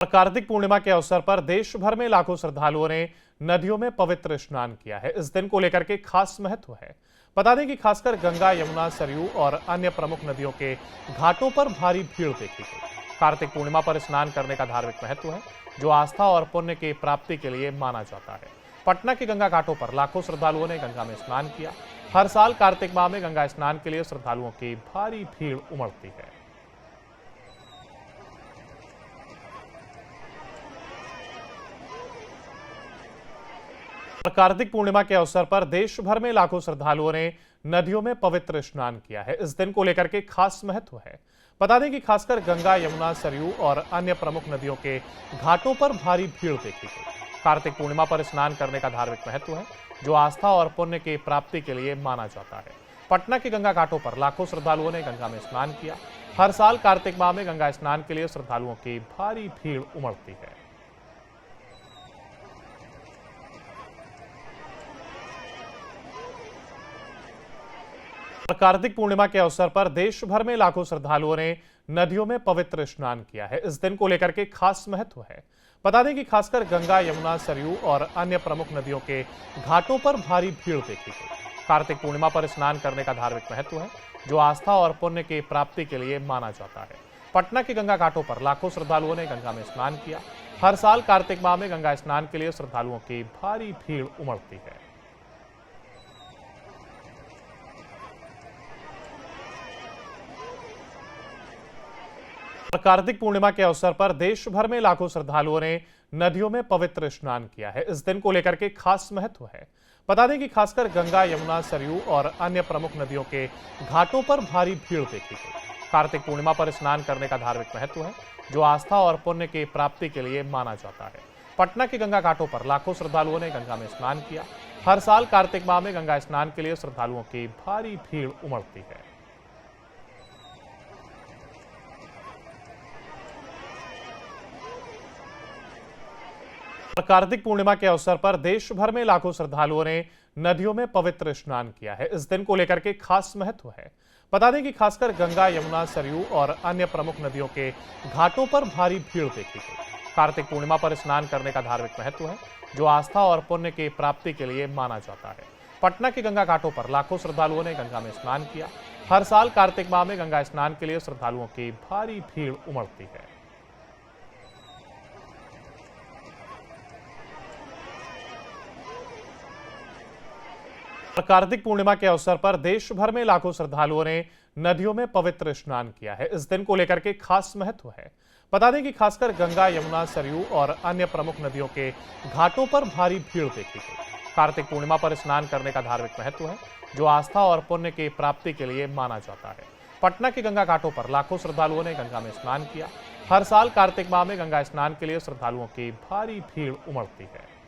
कार्तिक पूर्णिमा के अवसर पर देश भर में लाखों श्रद्धालुओं ने नदियों में पवित्र स्नान किया है। इस दिन को लेकर के खास महत्व है। बता दें कि खासकर गंगा, यमुना, सरयू और अन्य प्रमुख नदियों के घाटों पर भारी भीड़ देखी गई। कार्तिक पूर्णिमा पर स्नान करने का धार्मिक महत्व है, जो आस्था और पुण्य की प्राप्ति के लिए माना जाता है। पटना के गंगा घाटों पर लाखों श्रद्धालुओं ने गंगा में स्नान किया। हर साल कार्तिक माह में गंगा स्नान के लिए श्रद्धालुओं की भारी भीड़ उमड़ती है। कार्तिक पूर्णिमा के अवसर पर देश भर में लाखों श्रद्धालुओं ने नदियों में पवित्र स्नान किया है। इस दिन को लेकर के खास महत्व है। बता दें कि खासकर गंगा, यमुना, सरयू और अन्य प्रमुख नदियों के घाटों पर भारी भीड़ देखी गई। कार्तिक पूर्णिमा पर स्नान करने का धार्मिक महत्व है, जो आस्था और पुण्य की प्राप्ति के लिए माना जाता है। पटना के गंगा घाटों पर लाखों श्रद्धालुओं ने गंगा में स्नान किया। हर साल कार्तिक माह में गंगा स्नान के लिए श्रद्धालुओं की भारी भीड़ उमड़ती है। कार्तिक पूर्णिमा के अवसर पर देश भर में लाखों श्रद्धालुओं ने नदियों में पवित्र स्नान किया है। इस दिन को लेकर के खास महत्व है। बता दें कि खासकर गंगा, यमुना, सरयू और अन्य प्रमुख नदियों के घाटों पर भारी भीड़ देखी गई। कार्तिक पूर्णिमा पर स्नान करने का धार्मिक महत्व है, जो आस्था और पुण्य की प्राप्ति के लिए माना जाता है। पटना के गंगा घाटों पर लाखों श्रद्धालुओं ने गंगा में स्नान किया। हर साल कार्तिक माह में गंगा स्नान के लिए श्रद्धालुओं की भारी भीड़ उमड़ती है। कार्तिक पूर्णिमा के अवसर पर देश भर में लाखों श्रद्धालुओं ने नदियों में पवित्र स्नान किया है। इस दिन को लेकर के खास महत्व है। बता दें कि खासकर गंगा, यमुना, सरयू और अन्य प्रमुख नदियों के घाटों पर भारी भीड़ देखी गई। कार्तिक पूर्णिमा पर स्नान करने का धार्मिक महत्व है, जो आस्था और पुण्य की प्राप्ति के लिए माना जाता है। पटना के गंगा घाटों पर लाखों श्रद्धालुओं ने गंगा में स्नान किया। हर साल कार्तिक माह में गंगा स्नान के लिए श्रद्धालुओं की भारी भीड़ उमड़ती है। कार्तिक पूर्णिमा के अवसर पर देश भर में लाखों श्रद्धालुओं ने नदियों में पवित्र स्नान किया है। इस दिन को लेकर के खास महत्व है। बता दें कि खासकर गंगा, यमुना, सरयू और अन्य प्रमुख नदियों के घाटों पर भारी भीड़ देखी गई। कार्तिक पूर्णिमा पर स्नान करने का धार्मिक महत्व है, जो आस्था और पुण्य की प्राप्ति के लिए माना जाता है। पटना के गंगा घाटों पर लाखों श्रद्धालुओं ने गंगा में स्नान किया। हर साल कार्तिक माह में गंगा स्नान के लिए श्रद्धालुओं की भारी भीड़ उमड़ती है। कार्तिक पूर्णिमा के अवसर पर देश भर में लाखों श्रद्धालुओं ने नदियों में पवित्र स्नान किया है। इस दिन को लेकर के खास महत्व है। बता दें कि खासकर गंगा, यमुना, सरयू और अन्य प्रमुख नदियों के घाटों पर भारी भीड़ देखी गई। कार्तिक पूर्णिमा पर स्नान करने का धार्मिक महत्व है, जो आस्था और पुण्य की प्राप्ति के लिए माना जाता है। पटना के गंगा घाटों पर लाखों श्रद्धालुओं ने गंगा में स्नान किया। हर साल कार्तिक माह में गंगा स्नान के लिए श्रद्धालुओं की भारी भीड़ उमड़ती है।